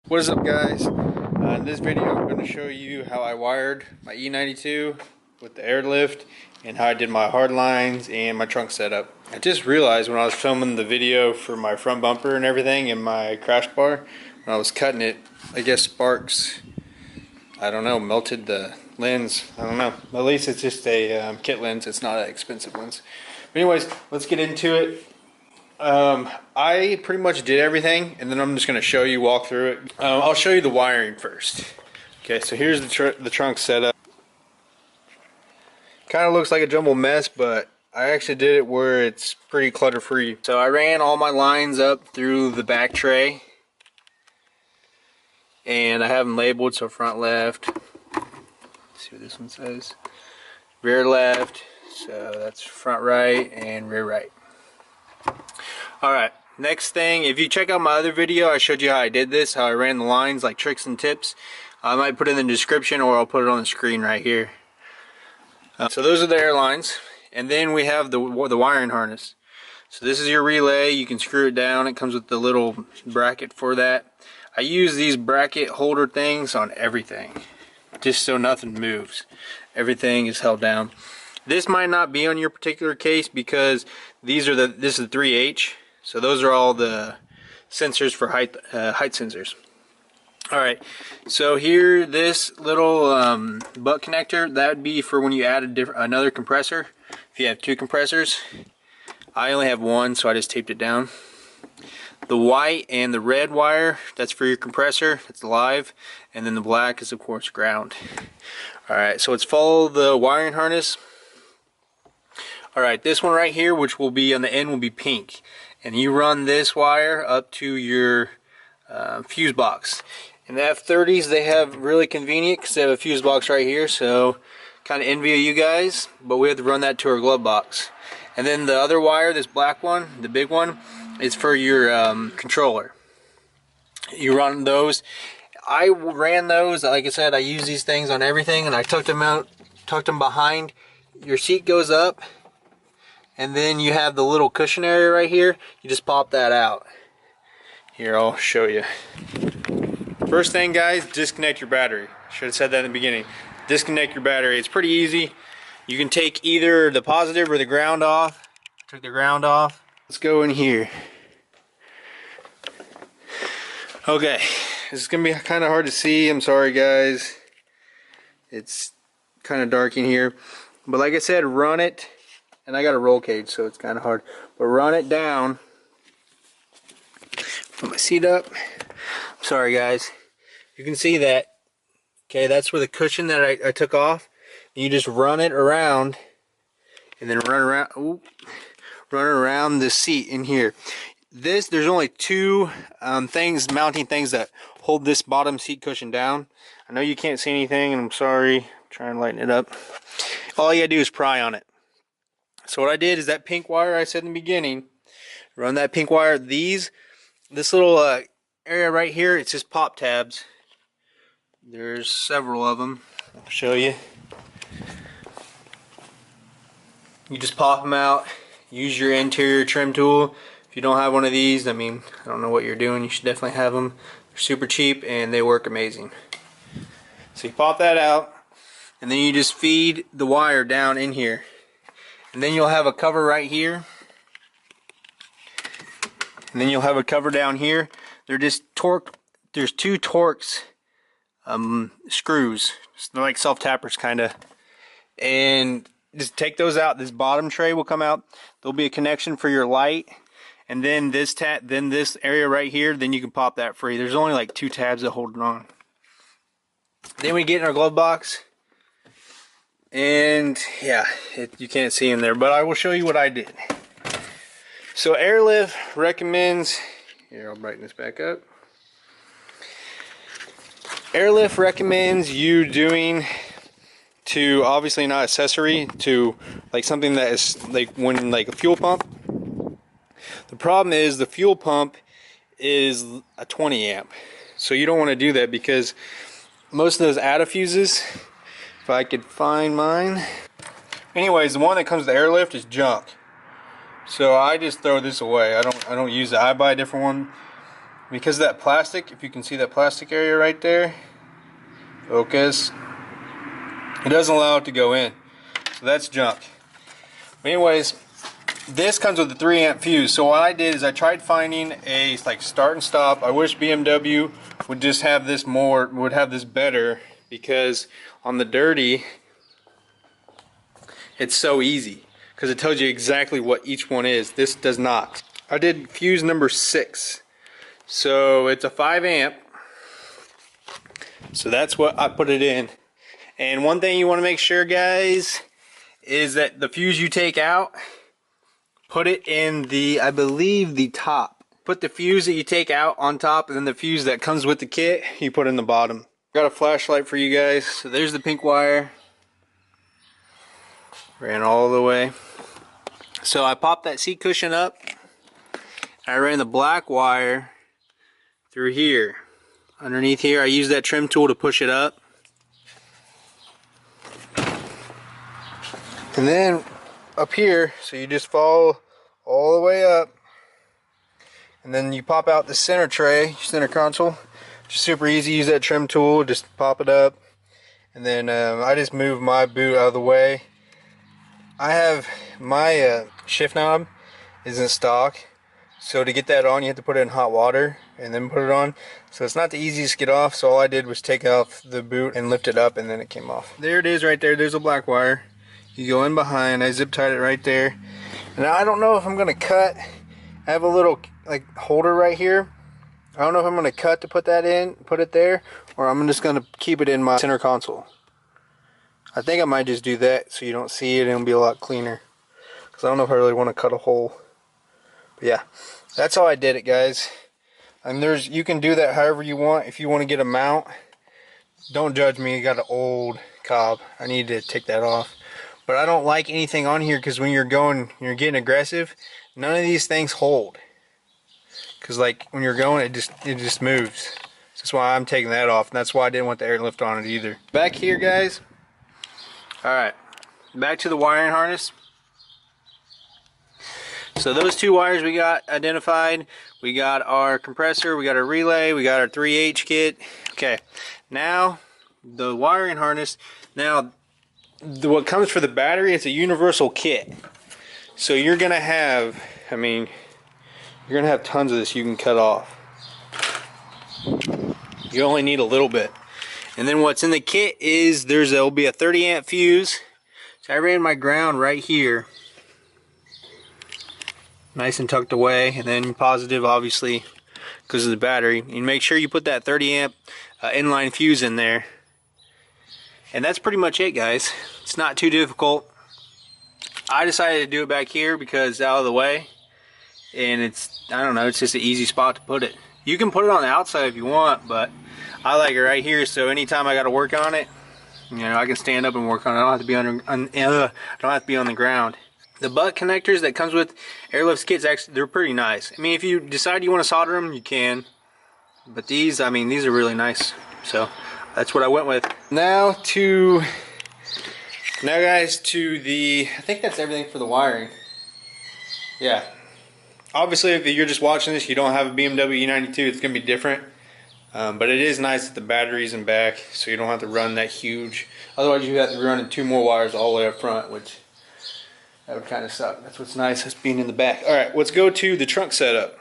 What is up, guys? In this video I'm going to show you how I wired my E92 with the Airlift and how I did my hard lines and my trunk setup. I just realized when I was filming the video for my front bumper and everything and my crash bar, when I was cutting it, I guess sparks, I don't know, melted the lens. I don't know. At least it's just a kit lens. It's not an expensive lens. But anyways, let's get into it. I pretty much did everything, and then I'm just going to show you, walk through it. I'll show you the wiring first. Okay, so here's the trunk setup. Kind of looks like a jumbled mess, but I actually did it where it's pretty clutter free. So I ran all my lines up through the back tray, and I have them labeled. So front left, let's see what this one says, rear left, so that's front right and rear right. Alright, next thing, if you check out my other video, I showed you how I did this, how I ran the lines, like tricks and tips. I might put it in the description, or I'll put it on the screen right here. So those are the air lines, and then we have the wiring harness. So this is your relay. You can screw it down. It comes with the little bracket for that. I use these bracket holder things on everything, just so nothing moves. Everything is held down. This might not be on your particular case because this is the 3H. So those are all the sensors for height sensors. Alright, so here, this little butt connector, that would be for when you add another compressor. If you have two compressors, I only have one, so I just taped it down. The white and the red wire, that's for your compressor, it's live, and then the black is of course ground. Alright, so let's follow the wiring harness. Alright, this one right here, which will be on the end, will be pink. And you run this wire up to your fuse box. And the F30s, they have really convenient because they have a fuse box right here, so kind of envy of you guys, but we have to run that to our glove box. And then the other wire, this black one, the big one, is for your controller. You run those. I ran those, like I said, I use these things on everything, and I tucked them out, tucked them behind. Your seat goes up, and then you have the little cushion area right here. You just pop that out. Here, I'll show you. First thing, guys, disconnect your battery. Should have said that in the beginning. Disconnect your battery. It's pretty easy. You can take either the positive or the ground off. Took the ground off. Let's go in here. Okay, this is gonna be kind of hard to see. I'm sorry, guys. It's kind of dark in here. But like I said, run it. And I got a roll cage, so it's kind of hard. But run it down. Put my seat up. Sorry, guys. You can see that. Okay, that's where the cushion that I took off. And you just run it around, and then run around. Run around the seat in here. There's only two mounting things that hold this bottom seat cushion down. I know you can't see anything, and I'm sorry. I'm trying to lighten it up. All you gotta do is pry on it. So what I did is that pink wire I said in the beginning, run that pink wire. This little area right here, it's just pop tabs. There's several of them. I'll show you. You just pop them out. Use your interior trim tool. If you don't have one of these, I mean, I don't know what you're doing. You should definitely have them. They're super cheap and they work amazing. So you pop that out, and then you just feed the wire down in here. And then you'll have a cover right here. And then you'll have a cover down here. They're just there's two Torx screws. They're like self-tappers kind of. And just take those out. This bottom tray will come out. There'll be a connection for your light. And then this area right here, then you can pop that free. There's only like two tabs that hold it on. Then we get in our glove box. And yeah, you can't see in there, but I will show you what I did. So Airlift recommends, here, I'll brighten this back up. Airlift recommends you doing to, obviously not accessory, to like something that is like when like a fuel pump. The problem is the fuel pump is a 20 amp. So you don't want to do that because most of those fuses, if I could find mine. Anyways, the one that comes with the Airlift is junk. So I just throw this away. I don't use it. I buy a different one. because of that plastic, if you can see that plastic area right there, focus, it doesn't allow it to go in. So that's junk. But anyways, this comes with a 3 amp fuse. So what I did is I tried finding a like start and stop. I wish BMW would just have this more, would have this better, because on the dirty it's so easy because it tells you exactly what each one is. This does not. I did fuse number 6. So it's a 5 amp. So that's what I put it in. And one thing you want to make sure, guys, is that the fuse you take out, put it in the, I believe, the top. Put the fuse that you take out on top, and then the fuse that comes with the kit, you put in the bottom. Got a flashlight for you guys. So there's the pink wire. Ran all the way. So I popped that seat cushion up. I ran the black wire through here. Underneath here, I used that trim tool to push it up. And then up here, so you just follow all the way up, and then you pop out the center tray, center console. Just super easy. Use that trim tool, just pop it up, and then I just move my boot out of the way. I have my shift knob isn't stock, so to get that on you have to put it in hot water and then put it on. So it's not the easiest to get off, so all I did was take off the boot and lift it up, and then it came off. There it is right there. There's a black wire. You go in behind. I zip tied it right there. And I don't know if I'm going to cut. I have a little like holder right here. I don't know if I'm going to cut to put that in, put it there, or I'm just going to keep it in my center console. I think I might just do that so you don't see it and it'll be a lot cleaner. Because I don't know if I really want to cut a hole. But yeah, that's how I did it, guys. And you can do that however you want. If you want to get a mount, don't judge me. I got an old Cobb. I need to take that off. But I don't like anything on here because when you're getting aggressive, none of these things hold. Because like when you're going, it just moves. So that's why I'm taking that off. And that's why I didn't want the airlift on it either. Back here, guys. Alright, back to the wiring harness. So those 2 wires we got identified. We got our compressor, we got our relay, we got our 3H kit. Okay, now the wiring harness. Now what comes for the battery, it's a universal kit. So you're gonna have, you're gonna have tons of this you can cut off. You only need a little bit. And then what's in the kit is there'll be a 30 amp fuse. So I ran my ground right here, nice and tucked away, and then positive obviously because of the battery. And make sure you put that 30 amp inline fuse in there. And that's pretty much it, guys. It's not too difficult. I decided to do it back here because it's out of the way, and it's, I don't know, it's just an easy spot to put it. You can put it on the outside if you want, but I like it right here, so anytime I got to work on it, I can stand up and work on it. I don't have to be don't have to be on the ground. The butt connectors that comes with Airlift kits, actually, they're pretty nice. if you decide you want to solder them, you can. But these, these are really nice. So that's what I went with. Now guys, to the, I think that's everything for the wiring. Yeah. Obviously, if you're just watching this, you don't have a BMW e92, it's going to be different. But it is nice that the battery's in back, so you don't have to run that huge. Otherwise, you have to run 2 more wires all the way up front, which that would kind of suck. That's what's nice, is being in the back. All right, let's go to the trunk setup.